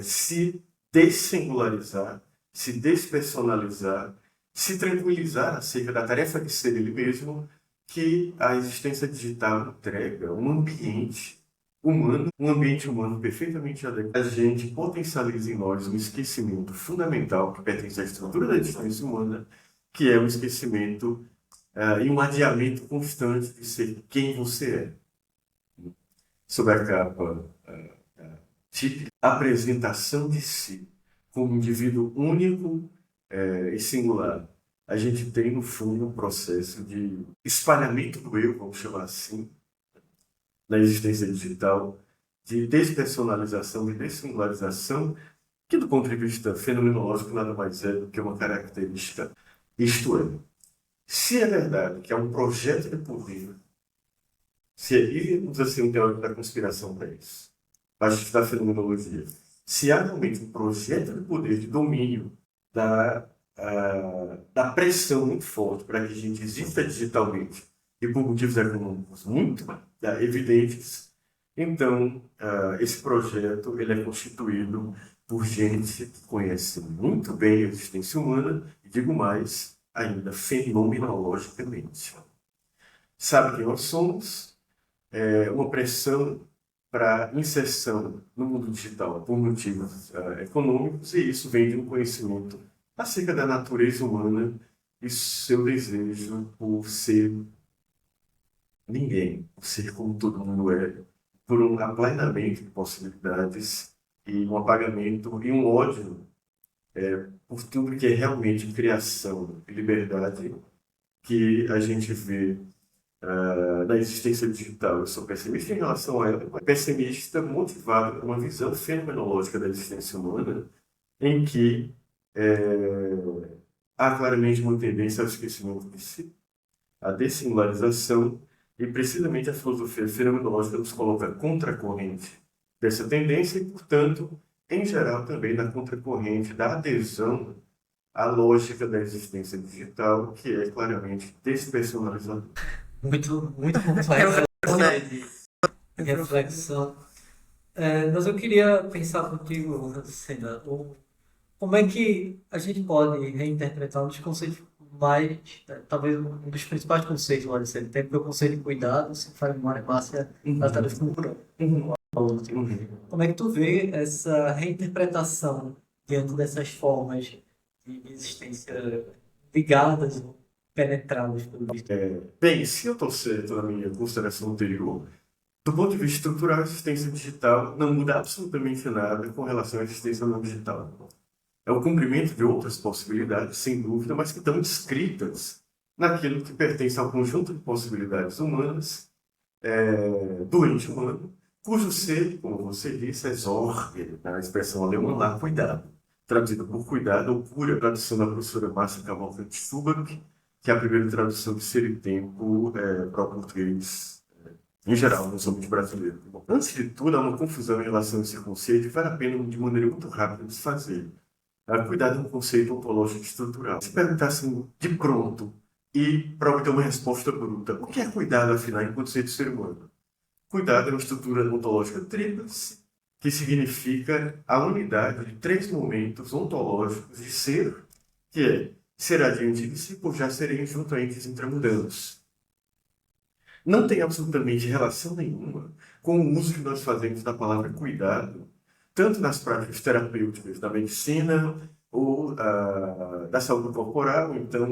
se dessingularizar, se despersonalizar, se tranquilizar acerca da tarefa de ser ele mesmo, que a existência digital entrega um ambiente humano perfeitamente adequado. A gente potencializa em nós um esquecimento fundamental que pertence à estrutura da existência humana, que é o esquecimento e um adiamento constante de ser quem você é. Sob a capa típica, apresentação de si como indivíduo único e singular. A gente tem, no fundo, um processo de espalhamento do eu, vamos chamar assim, na existência digital, de despersonalização, de dessingularização, que do ponto de vista fenomenológico nada mais é do que uma característica. Isto é, se é verdade que é um projeto de poder, se é, e vamos assim, um teórico da conspiração para isso, acho que da fenomenologia, se há realmente um projeto de poder de domínio da, da pressão muito forte para que a gente exista digitalmente e por motivos econômicos muito evidentes, então esse projeto ele é constituído por gente que conhece muito bem a existência humana e, digo mais, ainda fenomenologicamente. Sabe quem nós somos? Uma pressão para inserção no mundo digital por motivos econômicos, e isso vem de um conhecimento acerca da natureza humana e seu desejo por ser ninguém, por ser como todo mundo é, por um aplainamento de possibilidades e um apagamento e um ódio por tudo que é realmente criação e liberdade que a gente vê da existência digital. Eu sou pessimista em relação a ela, mas pessimista motivado por uma visão fenomenológica da existência humana, em que há claramente uma tendência ao esquecimento de si, à dessimularização, e precisamente a filosofia fenomenológica nos coloca contracorrente dessa tendência e, portanto, em geral também na contracorrente da adesão à lógica da existência digital, que é claramente despersonalizadora. Muito complexa de reflexão. Mas eu queria pensar contigo, Lucena, como é que a gente pode reinterpretar um dos conceitos mais, talvez um dos principais conceitos lá de CLT, porque o conceito de cuidado, se faz memória Márcia, da tarefa cultural. Como é que tu vê essa reinterpretação diante dessas formas de existência ligadas ou penetradas pelo virtual? Bem, se eu estou certo na minha consideração anterior, do ponto de vista estrutural, a existência digital não muda absolutamente nada com relação à existência não digital. É o cumprimento de outras possibilidades, sem dúvida, mas que estão descritas naquilo que pertence ao conjunto de possibilidades humanas, do ente humano, cujo ser, como você disse, é Sorge, na expressão alemã lá, cuidado. Traduzido por cuidado, ou cura, a tradução da professora Márcia Cavalcante-Schubach, que é a primeira tradução de Ser e Tempo para o português, em geral, no ambiente brasileiro. Bom, antes de tudo, há uma confusão em relação a esse conceito e vale a pena, de maneira muito rápida, desfazer. Cuidado é um conceito ontológico estrutural. Se perguntassem de pronto e para obter uma resposta bruta, o que é cuidado, afinal, enquanto ser de ser humano? Cuidado é uma estrutura ontológica tríplice, que significa a unidade de três momentos ontológicos de ser, que é ser adiante de si, por já serem junto a entes intramundanos. Não tem absolutamente relação nenhuma com o uso que nós fazemos da palavra cuidado, tanto nas práticas terapêuticas da medicina ou da saúde corporal, ou então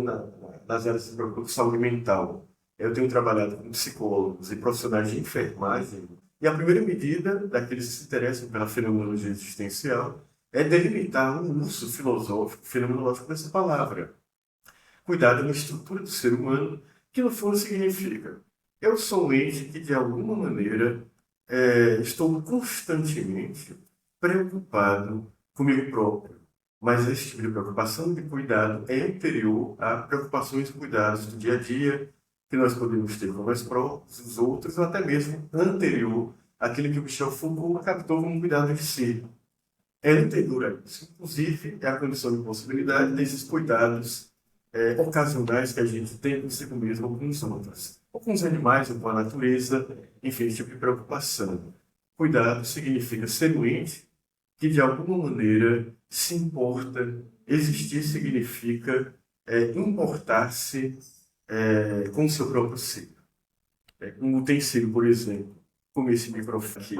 nas áreas de saúde mental. Eu tenho trabalhado com psicólogos e profissionais de enfermagem, e a primeira medida daqueles que se interessam pela fenomenologia existencial é delimitar um uso filosófico, fenomenológico dessa palavra. Cuidado é uma estrutura do ser humano que, no fundo, significa: eu sou um ente que, de alguma maneira, estou constantemente preocupado comigo próprio. Mas esse tipo de preocupação de cuidado é anterior a preocupações e cuidados do dia a dia, que nós podemos ter com nós próprios, os outros, ou até mesmo anterior àquilo que o Michel Foucault captou como cuidado de si. É anterior a isso. Inclusive, é a condição de possibilidade desses cuidados ocasionais que a gente tem consigo mesmo ou com os outros. Ou com os animais, ou com a natureza, enfim, esse tipo de preocupação. Cuidado significa ser um ente que, de alguma maneira, se importa. Existir significa importar-se com o seu próprio ser. Um utensílio, por exemplo, como esse microfone aqui,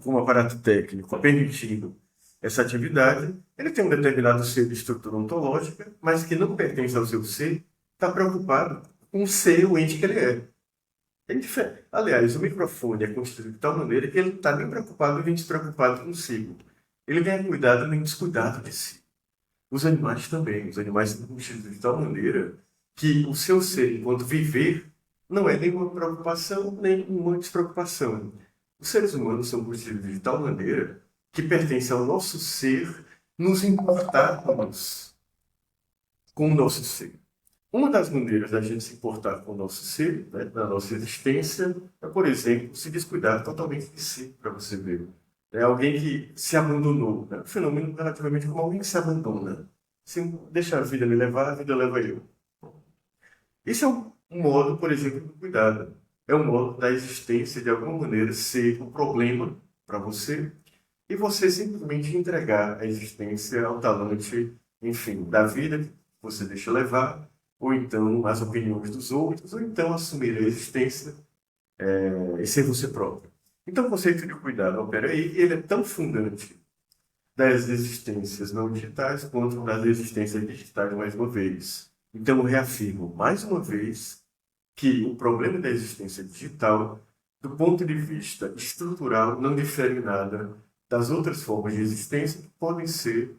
com um aparato técnico permitindo essa atividade, ele tem um determinado ser de estrutura ontológica, mas que não pertence ao seu ser, está preocupado com o ser, o ente que ele é. Aliás, o microfone é constituído de tal maneira que ele não está nem preocupado nem despreocupado consigo. Ele ganha cuidado nem descuidado de si. Os animais também. Os animais são constituídos de tal maneira que o seu ser, enquanto viver, não é nenhuma preocupação nem uma despreocupação. Os seres humanos são constituídos de tal maneira que pertence ao nosso ser nos importarmos com o nosso ser. Uma das maneiras da gente se importar com o nosso ser, da nossa existência, é, por exemplo, se descuidar totalmente de si, para você ver. É alguém que se abandonou, né? Um fenômeno relativamente como alguém que se abandona. Assim, deixa a vida me levar, a vida leva eu. Isso é um modo, por exemplo, do cuidado. É um modo da existência, de alguma maneira, ser um problema para você e você simplesmente entregar a existência ao talante, enfim, da vida que você deixa levar, ou então as opiniões dos outros, ou então assumir a existência e ser você próprio. Então, o conceito de cuidado opera aí, e ele é tão fundante das existências não digitais quanto das existências digitais mais uma vez. Então, eu reafirmo mais uma vez que o problema da existência digital, do ponto de vista estrutural, não difere nada das outras formas de existência que podem ser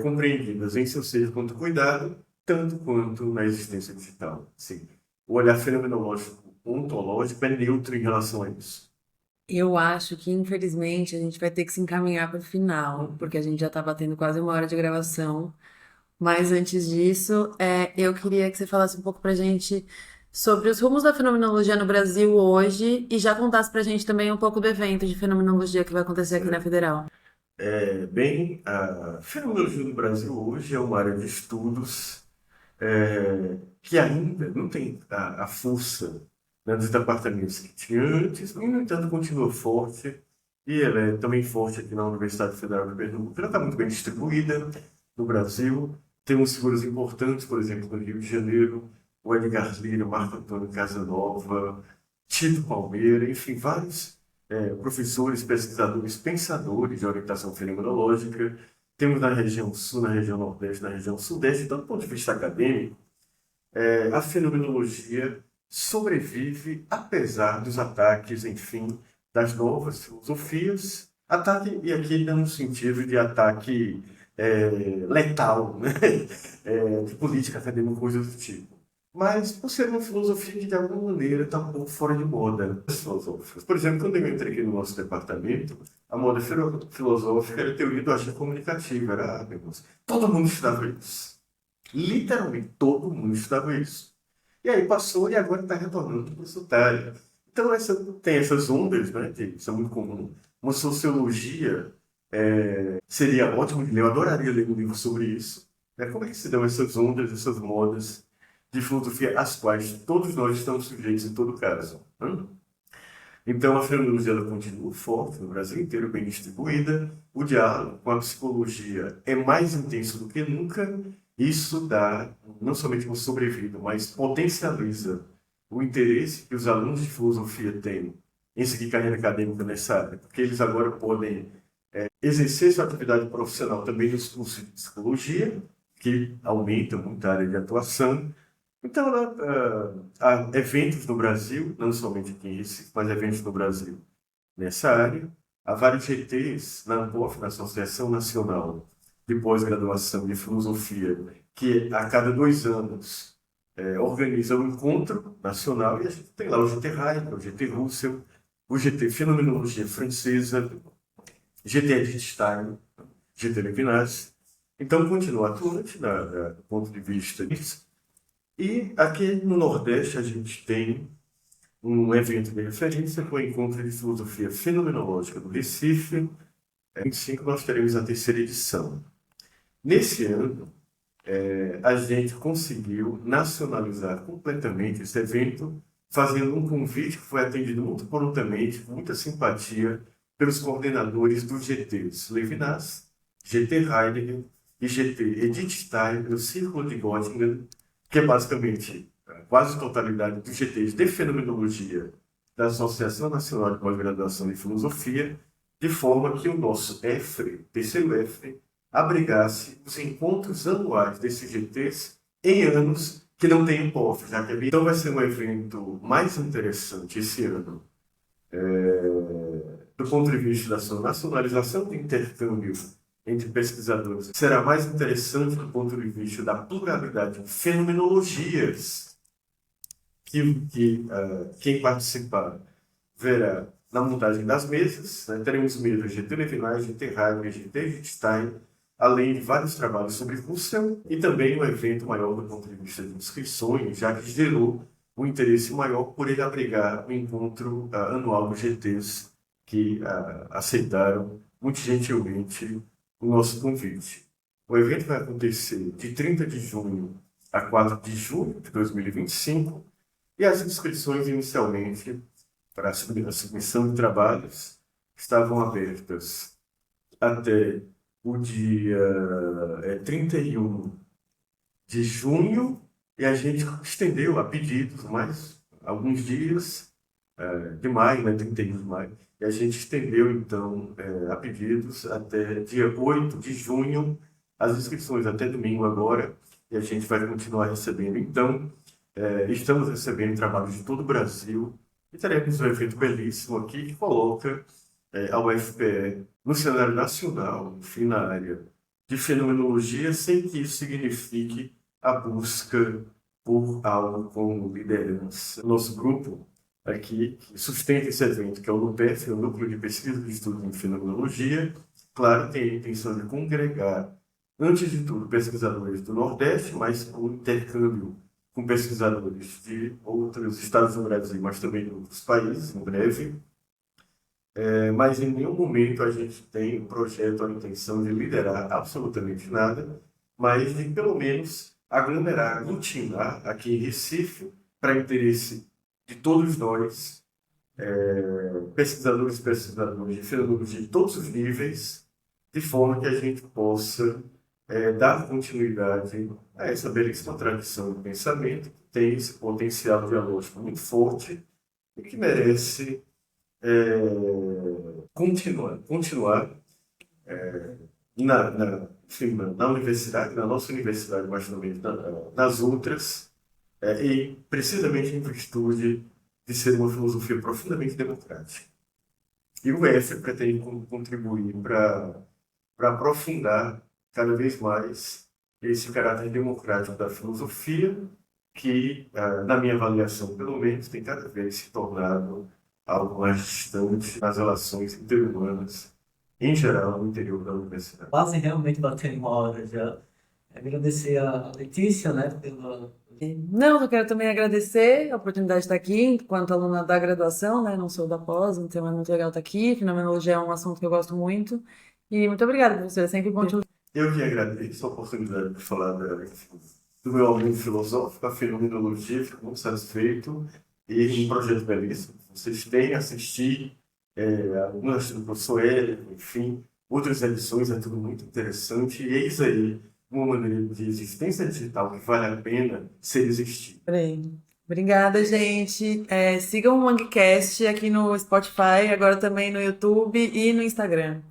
compreendidas em seu ser quanto cuidado, tanto quanto na existência digital. Sim. O olhar fenomenológico ontológico é neutro em relação a isso. Eu acho que, infelizmente, a gente vai ter que se encaminhar para o final, porque a gente já está batendo quase 1 hora de gravação. Mas antes disso, eu queria que você falasse um pouco para a gente sobre os rumos da fenomenologia no Brasil hoje e já contasse para a gente também um pouco do evento de fenomenologia que vai acontecer aqui na Federal. Bem, a fenomenologia no Brasil hoje é uma área de estudos que ainda não tem a força, né, dos departamentos que tinha antes, e, no entanto, continua forte, e ela é também forte aqui na Universidade Federal de Pernambuco. Ela está muito bem distribuída no Brasil, temos figuras importantes, por exemplo, no Rio de Janeiro, o Edgar Lira, o Marco Antônio Casanova, Tito Palmeira, enfim, vários professores, pesquisadores, pensadores de orientação fenomenológica. Temos na região sul, na região nordeste, na região sudeste. Então, do ponto de vista acadêmico, a fenomenologia sobrevive apesar dos ataques, enfim, das novas filosofias. Ataque, e aqui não no sentido de ataque letal, né? De política acadêmica, coisas do tipo. Mas por ser uma filosofia que, de alguma maneira, está um pouco fora de moda, as filosóficas. Por exemplo, quando eu entrei aqui no nosso departamento, a moda filosófica era a teoria do agir comunicativo. Era, meu Deus, todo mundo estudava isso. Literalmente todo mundo estudava isso. E aí passou e agora está retornando para o sotário. Então tem essas ondas, né, que são muito comuns. Uma sociologia seria ótimo de ler, eu adoraria ler um livro sobre isso. Né? Como é que se dão essas ondas, essas modas de filosofia às quais todos nós estamos sujeitos em todo caso? Né? Então, a fenomenologia ela continua forte no Brasil inteiro, bem distribuída. O diálogo com a psicologia é mais intenso do que nunca. Isso dá não somente uma sobrevida, mas potencializa o interesse que os alunos de filosofia têm em seguir carreira acadêmica nessa área, porque eles agora podem exercer sua atividade profissional também nos cursos de psicologia, que aumenta muito a área de atuação. Então, há eventos no Brasil, não somente aqui em Recife, mas eventos no Brasil nessa área. Há vários GTs na ANPOF, na Associação Nacional de Pós-Graduação de Filosofia, que a cada 2 anos organiza um encontro nacional, e a gente tem lá o GT Heidegger, o GT Russell, o GT Fenomenologia Francesa, GT Edith Stein, GT Levinas. Então, continua atuante do ponto de vista disso. E aqui no Nordeste a gente tem um evento de referência, que é o Encontro de Filosofia Fenomenológica do Recife. Em 2025 nós teremos a terceira edição. Nesse ano, a gente conseguiu nacionalizar completamente esse evento, fazendo um convite que foi atendido muito prontamente, com muita simpatia, pelos coordenadores dos GTs Levinas, GT Heidegger e GT Edith Stein, no Círculo de Göttingen, que é basicamente quase a totalidade dos GTs de Fenomenologia da Associação Nacional de Pós-Graduação em Filosofia, de forma que o nosso EFRE, terceiro EFRE, abrigasse os encontros anuais desses GTs em anos que não tem POF, já que então vai ser um evento mais interessante esse ano, do ponto de vista da sua nacionalização de intercâmbio entre pesquisadores. Será mais interessante do ponto de vista da pluralidade de fenomenologias que quem participar verá na montagem das mesas. Né? Teremos mesas de GT Levinas, GT Heidegger, GT Stein, além de vários trabalhos sobre Russell, e também um evento maior do ponto de vista de inscrições, já que gerou um interesse maior por ele abrigar o encontro anual dos GTs que aceitaram muito gentilmente o nosso convite. O evento vai acontecer de 30 de junho a 4 de julho de 2025 e as inscrições inicialmente para a submissão de trabalhos estavam abertas até o dia 31 de junho e a gente estendeu a pedidos mais alguns dias de maio, né, 31 de maio, e a gente estendeu então a pedidos até dia 8 de junho, as inscrições até domingo agora, e a gente vai continuar recebendo. Então, estamos recebendo trabalhos de todo o Brasil e teremos um evento belíssimo aqui que coloca a UFPE no cenário nacional, enfim, na área de fenomenologia, sem que isso signifique a busca por algo como liderança. Nosso grupo aqui, que sustenta esse evento, que é o NUPEF, o Núcleo de Pesquisa e Estudo em Fenomenologia, claro, tem a intenção de congregar, antes de tudo, pesquisadores do Nordeste, mas com intercâmbio com pesquisadores de outros estados do Brasil, mas também de outros países, em breve. Mas em nenhum momento a gente tem um projeto ou a intenção de liderar absolutamente nada, mas de pelo menos aglomerar, aglutinar aqui em Recife, para interesse de todos nós, pesquisadores e pesquisadoras de fenomenologia de todos os níveis, de forma que a gente possa dar continuidade a essa belíssima tradição de pensamento, que tem esse potencial dialógico muito forte e que merece continuar enfim, na universidade, na nossa universidade, mas também nas outras, e precisamente em virtude de ser uma filosofia profundamente democrática. E o EF pretende contribuir para aprofundar cada vez mais esse caráter democrático da filosofia, que, na minha avaliação, pelo menos, tem cada vez se tornado algo mais distante nas relações interhumanas, em geral, no interior da universidade. Quase realmente batendo uma hora já. Agradecer a Letícia, né, pela... Não, eu quero também agradecer a oportunidade de estar aqui enquanto aluna da graduação, né? Não sou da pós, então é muito legal estar aqui. Fenomenologia é um assunto que eu gosto muito. E muito obrigada, professora. É sempre bom te ouvir. Eu que agradeço a oportunidade de falar do meu aluno filosófico, a fenomenologia, fico muito satisfeito. E um projeto belíssimo. Vocês têm que assistir algumas do professor Hélio, enfim, outras edições, é tudo muito interessante. E eis aí uma maneira de existência digital que vale a pena ser existir. Obrigada, gente. Sigam o MangueCast aqui no Spotify, agora também no YouTube e no Instagram.